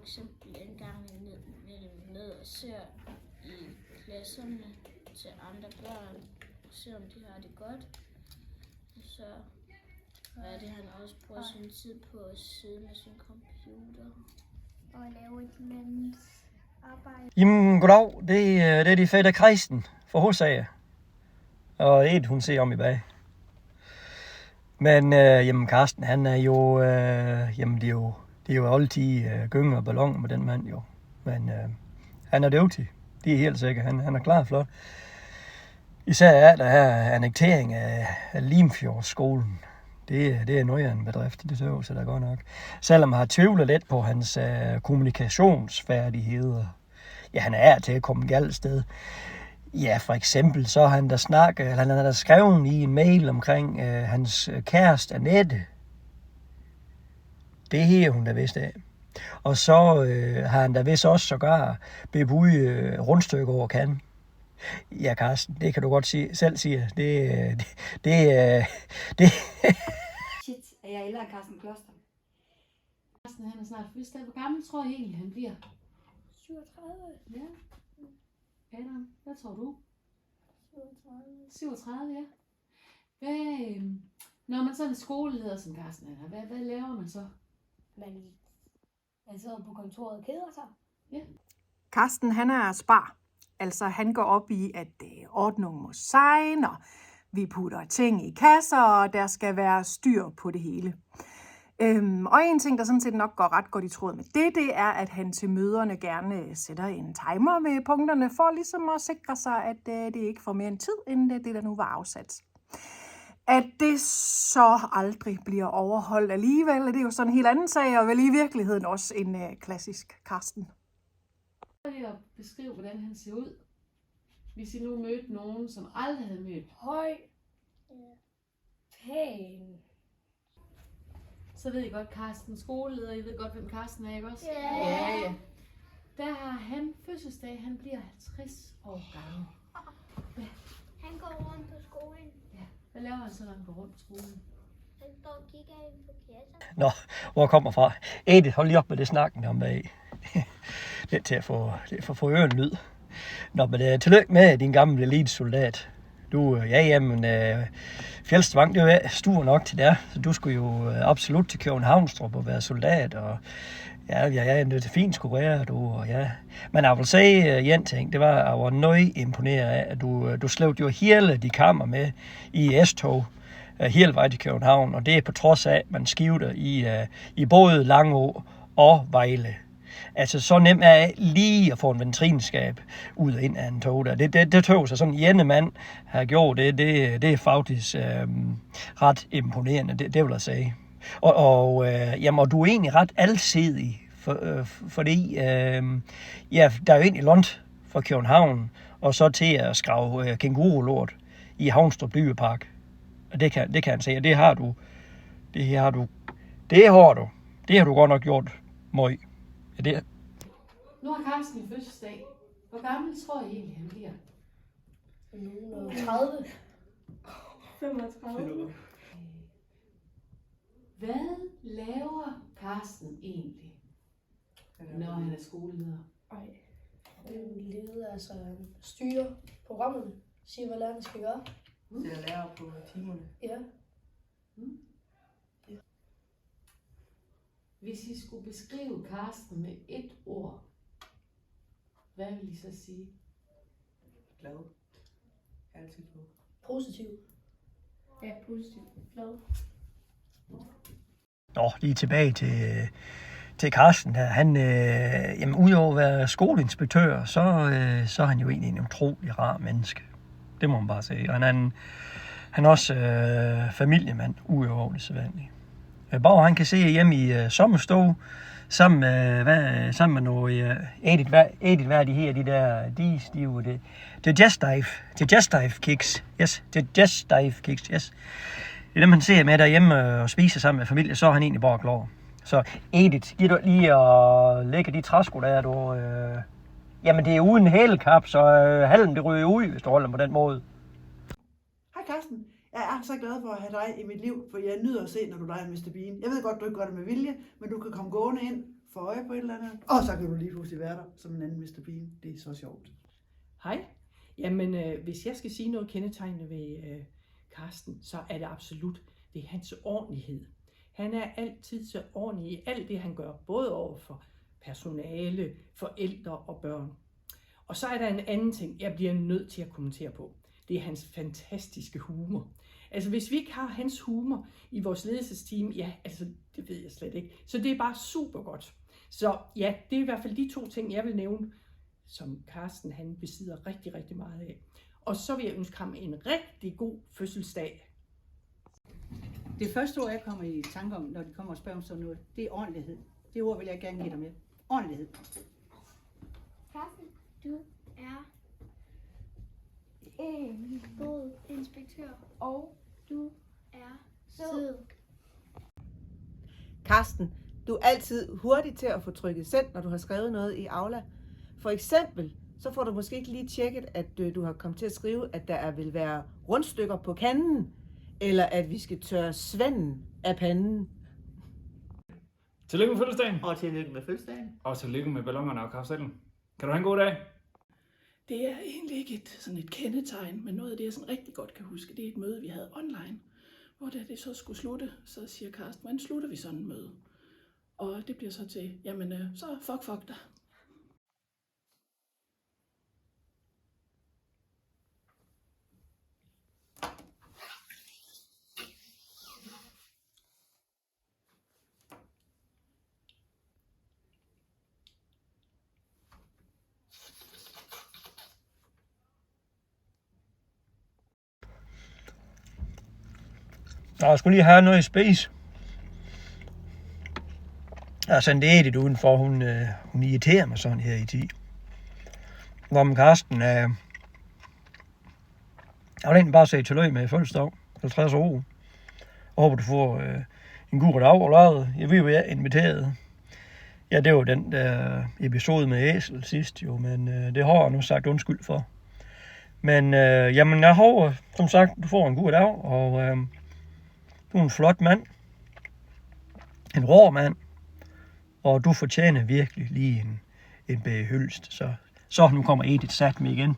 eksempel en gang ned og ser i klasserne til andre børn, se om de har det godt. Og så er det, han også bruger sin tid på at sidde med sin computer og lave et eller andet arbejde. Jamen, goddag. Det er de fætter Kristen fra Hosager. Og Ed, hun ser om i bag. Men jamen, Karsten, han er jo, jamen, det er jo altid gynger og balloner med den mand jo. Men han er dygtig. Det er helt sikkert. Han er klar flot. Især er der her annektering af Limfjordsskolen. Det er noget af en bedrift, det tøver sig da godt nok. Selvom jeg har tvivlet lidt på hans kommunikationsfærdigheder. Ja, han er til at komme galt sted. Ja, for eksempel så har han der skrevet i en mail omkring hans kæreste Annette. Det her hun da vidst af. Og så har han da vist også sågar bebudt rundstykker over kan. Ja, Karsten, det kan du godt selv sige. Shit, er jeg ældre end Carsten Kloster? Carsten, han er snart fødselsdag. Hvor gammel tror jeg egentlig, han bliver? 37. Ja. Adam, hvad tror du? 37. 37, ja. Når man sådan er skoleleder som Carsten er, hvad laver man så? Man sidder på kontoret og keder sig. Ja. Carsten, han er spar. Altså, han går op i, at ordningen må sejne, og vi putter ting i kasser, og der skal være styr på det hele. Og en ting, der sådan set nok går ret godt i tråd med det er, at han til møderne gerne sætter en timer ved punkterne, for ligesom at sikre sig, at det ikke får mere en tid, end det, der nu var afsat. At det så aldrig bliver overholdt alligevel, det er jo sådan en helt anden sag, og vel i virkeligheden også en klassisk Carsten. Jeg vil beskrive, hvordan han ser ud, hvis I nu mødte nogen, som aldrig havde mødt. Høj. Pæn. Så ved I godt, Carsten skoleleder, I ved godt, hvem Carsten er, ikke også? Ja. Der har han fødselsdag, han bliver 50 år gammel. Han går rundt på skolen. Ja. Hvad laver han så, når han går rundt på skolen? Han står og kigger ind på kasser. Nå, hvor kommer fra? Edith, hold lige op med det snakken om bag. Det er til at få øren lyd. Nå, men tillykke med din gamle elitesoldat. Du, Fjeldstevang, det er jo stor nok til dig, så du skulle jo absolut til Københavnstrup og være soldat, og ja, det er fint skulle være, du, og ja. Men jeg vil sige en ting, det var, at jeg var nøje imponeret af, at du slævede jo hele de kammer med i S-tog, hele vej til København, og det er på trods af, at man skifter i både Langå og Vejle. Altså, så nemt er lige at få en ventrinskab ud og ind af en tog der. Det tog sig sådan en mand har gjort, det er faktisk ret imponerende, det vil jeg sige. Og du er egentlig ret alsidig, fordi der er jo egentlig langt fra København, og så til at skrave kængurulort i Havnstrup Dyrepark. Og det kan han sige, og det har du godt nok gjort møg. Ja, det. Nu har Carsten fødselsdag. Hvor gammel tror I egentlig, han bliver? 30. 35. Hvad laver Carsten egentlig, når han er skoleleder? Den leder altså styrer programmet. Siger, hvad lærerne skal gøre. Det er lærer på timerne. Ja. Hvis I skulle beskrive Carsten med et ord, hvad vil I så sige? Glad. Altid på. Positiv. Ja, positiv. Glad. Nå, lige tilbage til Carsten her. Han, udover at være skoleinspektør, så er han jo egentlig en utrolig rar menneske. Det må man bare sige. Og han er også familiemand, udover det sædvanlige. Bare han kan se hjemme i sommerstue, sammen med noget Edith, hvad er de her, de der, de er jo det dive kicks, yes, det dive kicks, yes. Det er dem, han ser med derhjemme og spiser sammen med familie, så er han egentlig bare klar. Så Edith, giv du lige at lægge de træsko der, du, jamen det er uden hælkap, så halen det ryger ud, hvis du holder på den måde. Hej Carsten. Jeg er så glad for at have dig i mit liv, for jeg nyder at se, når du leger Mr. Bean. Jeg ved godt, du ikke gør det med vilje, men du kan komme gående ind får øje på et eller andet, og så kan du lige pludselig være der som en anden Mr. Bean. Det er så sjovt. Hej. Jamen, hvis jeg skal sige noget kendetegnende ved Carsten, så er det absolut det er hans ordentlighed. Han er altid så ordentlig i alt det, han gør, både over for personale, forældre og børn. Og så er der en anden ting, jeg bliver nødt til at kommentere på. Det er hans fantastiske humor. Altså, hvis vi ikke har hans humor i vores ledelsesteam, ja, altså, det ved jeg slet ikke. Så det er bare super godt. Så ja, det er i hvert fald de 2 ting, jeg vil nævne, som Carsten han besidder rigtig, rigtig meget af. Og så vil jeg ønske ham en rigtig god fødselsdag. Det første ord, jeg kommer i tanke om, når de kommer og spørger om sådan noget, det er ordentlighed. Det ord vil jeg gerne give dig med. Ordentlighed. Carsten, du er en god inspektør, og du er sød. Carsten, du er altid hurtig til at få trykket send, når du har skrevet noget i Aula. For eksempel, så får du måske ikke lige tjekket, at du har kommet til at skrive, at der vil være rundstykker på kanden, eller at vi skal tørre svenden af panden. Tillykke med fødselsdagen. Og tillykke med fødselsdagen. Og tillykke med ballonerne og karussellen. Kan du have en god dag? Det er egentlig ikke sådan et kendetegn, men noget af det, jeg sådan rigtig godt kan huske, det er et møde, vi havde online. Hvor da det så skulle slutte, så siger Carsten, hvordan slutter vi sådan et møde? Og det bliver så til, jamen så fuck dig. Nå, jeg skulle lige have noget i spise. Jeg har sendt Edith udenfor, hun irriterer mig sådan her i tid. Hvor med Carsten, jeg vil egentlig bare sige tillykke med fødselsdag, 50 år. Jeg håber, du får en god dag og lavet. Jeg ved jo, jeg er inviteret. Ja, det var den der episode med æsel sidst jo, men det har jeg nu sagt undskyld for. Men jamen, jeg håber, som sagt, du får en god dag, og du er en flot mand. En rå mand. Og du fortjener virkelig lige en behyldest. Så nu kommer Edith sat med igen.